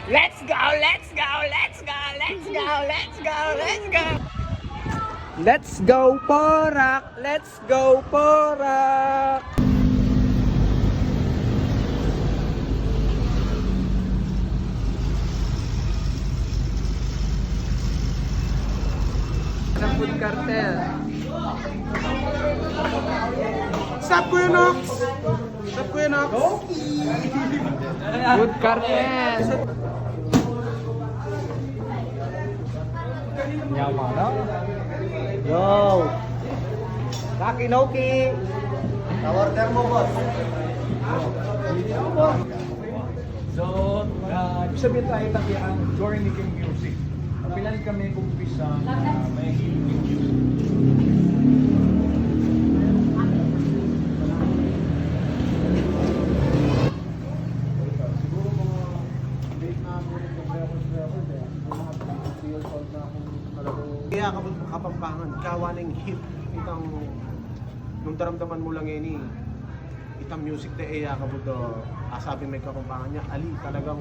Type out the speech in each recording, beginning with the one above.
Let's go, let's go, let's go, let's go, let's go, let's go. Let's go, Porak! Let's go, Porak! Sa Food Cartel. Stop, Kuya Nox! Stop, Kuya Nox! Food Cartel. Yo! Kaki Noki! Order mo, boss. So, ibig sabihin tayo tayo ang journey ng music. Kapilan kami kumpisa may music. Siguro mga date na ako record eh. Mga 50 years old na akong talagang Kaya kapampangan, kawa ng hit. Itang, nung daramdaman mo lang yun itang music na iya ka buto. Sabi may kapampangan niya, ali talagang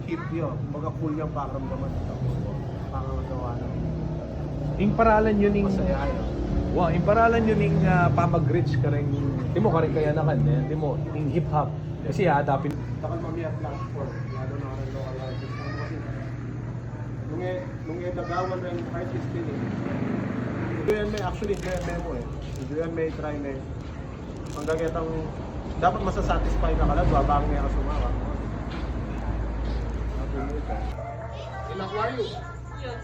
hit yun. Kumbaga cool yung pakaramdaman. Pangagawa na. Ing paralan yun ing Masaya yun. wow, ing paralan yun ing pamag-reach ka rin. Di mo ka rin kaya nakan eh. Di mo ing hip-hop. Kasi hadapin. Takal mamaya platform. Lalo na rin local artist. Nung nagawan ng artist din eh. Doon may actually may mo eh. Doon may try na eh. Ang gagetang dapat masasatisfy ka lang bago may ka sumawa. Ilang are you?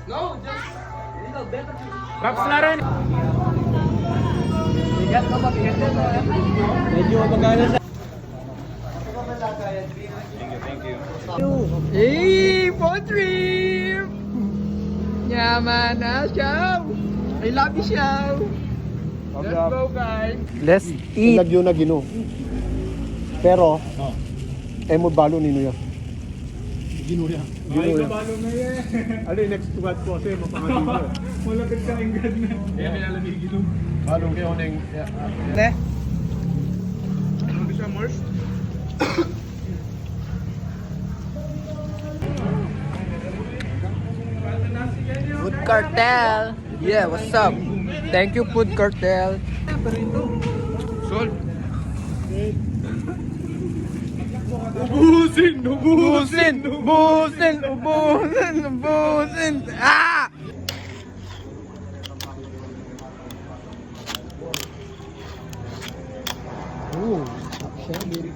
No, just little better. Raps na rin. Bigat ka ba? Bigat ka ba? Medyo magana sa Hey, phone trip! Yaman na show! I love you show! Let's go guys! Let's eat! Lagyo na gino. Pero, mo balo nino yan. Ginuya. Gino yan. Balo na yan. Ano yung next tugad ko kasi mapakagino. Malapit ka ingad na. Kaya nilalamig ginom. Balo kayo neng... Ne? Ano siya, Mars? Food Cartel! Yeah, what's up? Thank you, Food Cartel! Sol! Ubusin! Ubusin! Ubusin! Ubusin! Ubusin! Ah! Oh, actually.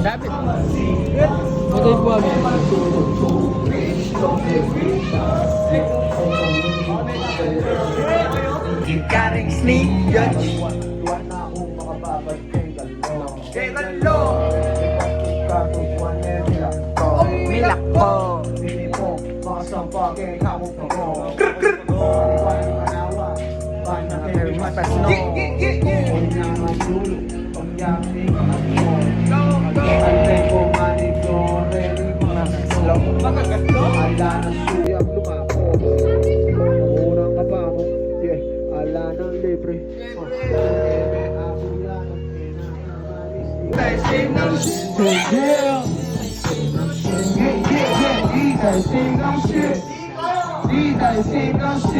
Dapat. Okay po kami. Karing sneak judge. Tuwan na akong makababad kay Galo. Kay Galo. Kapag tuwan na nila. Milak po. Hindi po makasampa kay kamot na ko. Iwan ang anawa. Panakay Matas no. Huwag na magdulo. Pagyaking ako. Antay ko manito. Slow. Ala na suyang lumako. Murang kabako. Yeah, ala ng libre.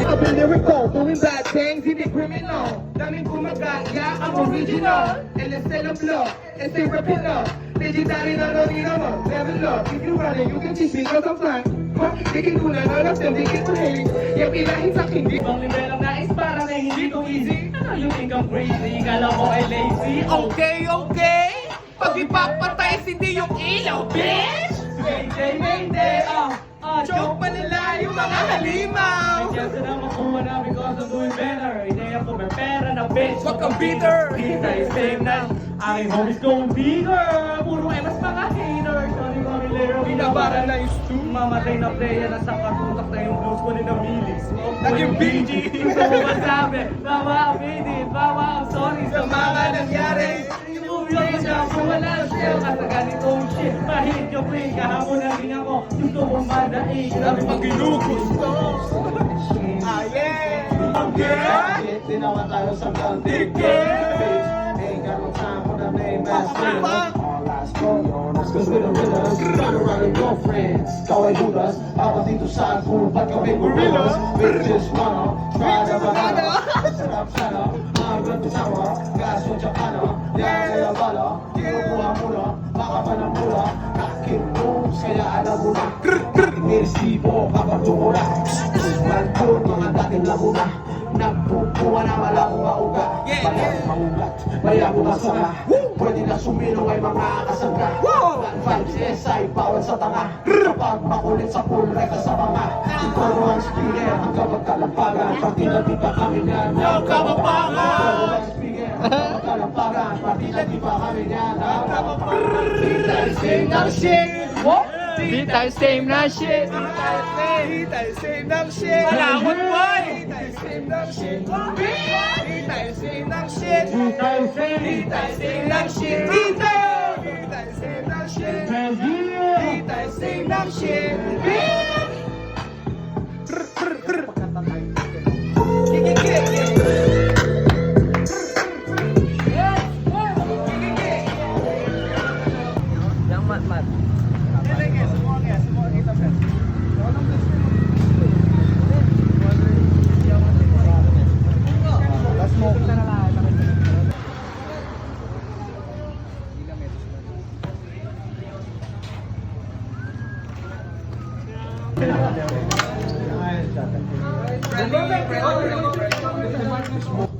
Up in lyrical, doing bad things, hindi criminal. Daming kumagaya, ang original. LSL ang blow, essay rapino. Legendary na nonino mo, level up. If you run it, you can teach me cause I'm flying. Dikin ko na none of them, dikin ko hate. Yung ilahin sa hindi. Ibang nivel ang nais para na hindi to easy. Ano yung income crazy? Kala ko ay lazy. Okay, okay. Pag ipapatay, hindi yung ilaw, bitch! Mayday, Joke malala yung mga halimaw! Kaya sa naman kuha namin ko sa doing better. Ideya ko may pera na bitch. Wag kang bitter! Di tayo same na. Aking homies going bigger. Puro emas mga haters. Sorry mga lero. Binabara na yung stew. Mamatay na player na sa katutak na yung blues ko ni na milis. Naging BG. Gusto mo masabi? Bawa ang bidit. Bawa ang sorry Sa mga nangyari. Yung na kung wala siya kasi ganitong shit. Mahit yung play. Kahapon na rin ako. Gusto kong madaig. Sabi pag ginugusto. Ah, yeah! Yeah! Tinawa tayo sa Ticket! Hey, gamot sa ako na may master. Pang! All eyes on us, cause we're the winners. Run around with your friends. Ikaw ay budas. Ako dito sa pool, ba't kami gorillas? Bitches, mano. Try na banana. Sarap sana. Hanggang tusawa. Gaso Japano. Yan ay abala. Kinukuha mo na. Baka pa ng mula. Knocking moves, kaya alam mo na. Niresibo kapag tumula. Manpun, mga dating lamuna. Nagpupuwa na walang mauga. Balang maugat, bayago masama. Pwede na sumilong ay mga kasangga. Vibes SI, bawal sa tanga. Kapag makulit sa pool, reka sa mga. Ikaw ang speaker, hanggang magkalampagan. Pati na di pa kami niyan. Ang kapapangan! Ikaw ang speaker, hanggang magkalampagan. Pati na di pa kami niyan. Ang kapapangan. Same ng shit! Di tayo same na shit. Di tayo same ng shit! Malawat boy! Di tayo same ng shit! Di tayo same ng shit! Di tayo same ng shit! Di tayo same ng shit! Di tayo same ng shit! Yang mat-mat.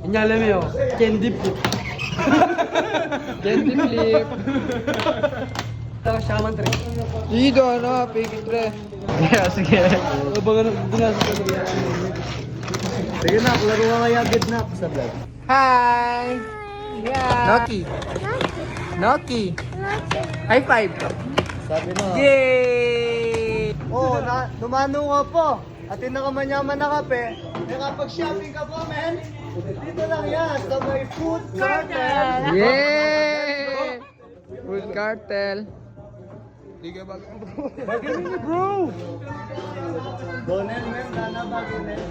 Inyala mo yun, candy flip. Candy flip. Ito, shaman trick. Dito, ano, pigit pre. Yeah, sige. Abangan ako, binasa ko na yan. Sige na, laro ka kaya good na sa vlog. Hi! Yeah! Noki! Noki! High five! Sabi na. Yay! Oo, dumano ka po. At nakamanyaman na kape. Eh kapag shopping ka po, men, dito lang yan sa may food cartel. Yay! Food cartel. Donel, men, nana bagay, men.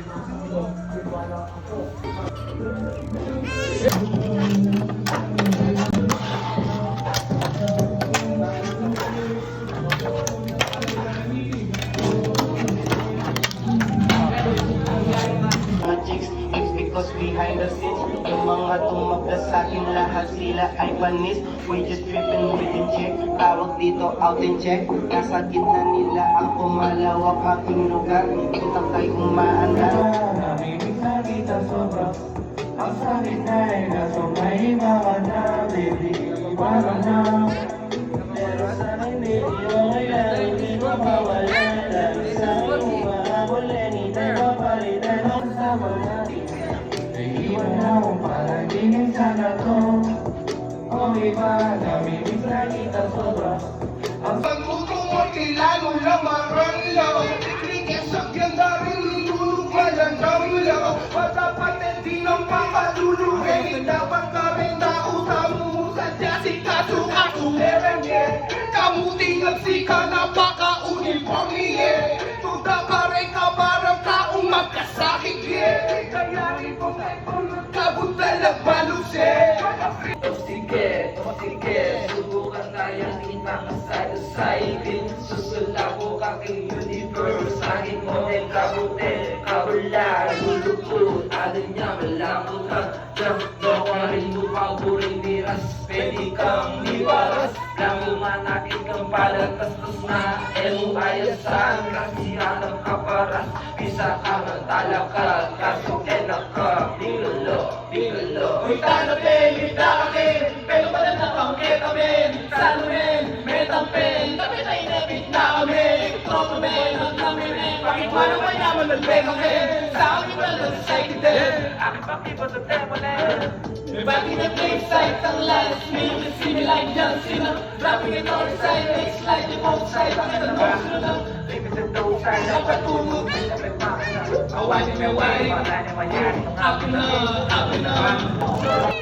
Mga chicks, it's because behind the scenes yung mga tumagda sa akin lahat sila ay panis. We just trippin' with the check. Tawag dito out and check. Nasa gitna nila ako malawak aking lugar. Kitang kay umaanda. Namimig na kita sobra. Ang sakit na ay nasa may mga na. Baby, iwanan na. Pero sa hindi okay lang. Hindi mapawala. Dahil sa iyong mga buleni. Tayo mapalitan ang sama natin. Naiiwan na akong palagingin sana to. Okay ba? Namimig na kita sobra. Ang pagluto mo lalo na maranlaw. Krikes sa ganda rin nilulog malang damlaw. Matapat na di ng pakaluluhin. Dapat ka rin nauta mo sa jasikaso ako. Kamuting at sika napaka-uniforme. Tuda ka rin ka parang taong magkasakit. Kaya rin kung kabut na nagbaluse. Sige, subukan tayong di makasalasayin. Susulabo ka kay universe, aking model kabuti. Kabula, lulupot, alin niya malambot ka. Jump, ka rin lumaburing diras, pwede kang liwaras. Langumanakit kang palatastas na ayasan. Kasihan ng kaparas, bisa ka ng talaka. Kaso enak ka, bingalo. Uy, tanong, lita kami, pero pala na pangkita men, salo men, metang pen, kami na inabit na kami. Tropa men, ang kami men, bakit mo naman yaman ng pega men? Sa akin na lang sa din, aking pakipo sa temple. Back in the place, side ang last minute, see me like John Cena. Rapping it on side, next slide, the both side, bakit ang boss na lang? Dapat tumog, awanin may wari, akin na.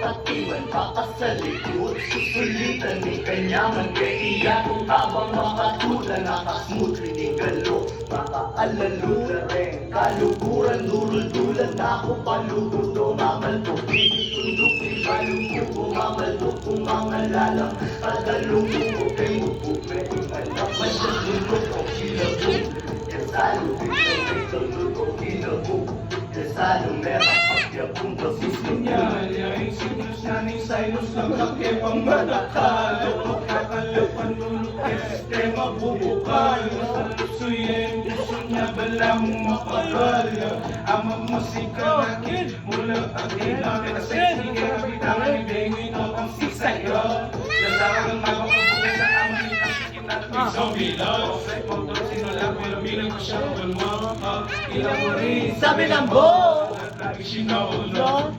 Patiwan pa sa likod, susulitan ni kanyaman kaiyak habang makatulan nakasmooth, hindi galo, makaalalo na rin kaluguran, dulul-dulan ako palugudo, mamalto, tundok, ibalong ko, mamalto, kumangalalang tagalong ko, kay mupo, may anak, masyadulog ko, silabog, yasalo, may tulog ko, kinabog, yasalo, meron pagyabong basisong niya. Yayain sinus na ni Silos ng kakepang madakalo. Kakalapan lulukit, sistema bubukal. Salusuyin, gusto niya balang makagal. Amang masika nakin, mula akin namin. Kasi sige, kapitangan ni Bengi no ang sisaya. Nasagang mapapagbuhay sa aming nasikin at may zombie love. Sa ipagdor sinulak, pero bilang ko siyang bulma. Ilang mo rin, sabi ng bo! Lagi sinaulo.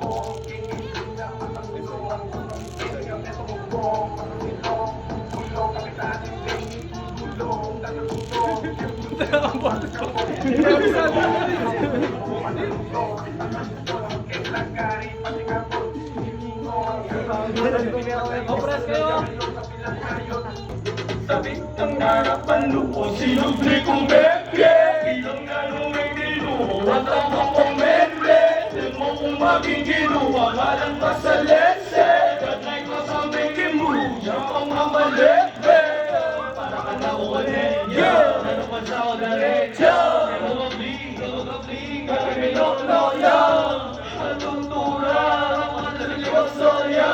Sabik ang harapan lupo, sinubli kong bebe. Ilang nanungay niluho, at ang kakomende. Di mo kung magiginuwa, malang ka sa lese. Katay ko sa mekimu, siya pang mamalebe. Para ka na umalit, yeah. Ano pa sa ako na recha? Ano ka fling, kami no-no-ya. Anong tura, ang mga naliliwag soya.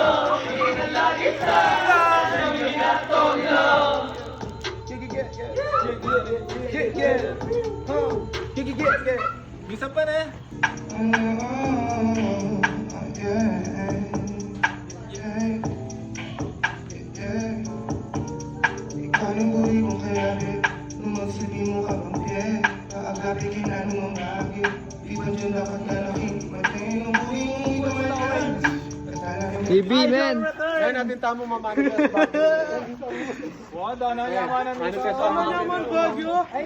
Inalagi sa Bisa pa na. Ikaw ng buri kong kayari, nung magsabi mo ka bang pye, kaagabi kinano mong lagi, iwan dyan dapat na nakikimatay, nung buri mong iba man. TV, man! Kaya natin tamo mamanifest bago. Wala na yaman ang Manifest ang mga Bagyo. Ay,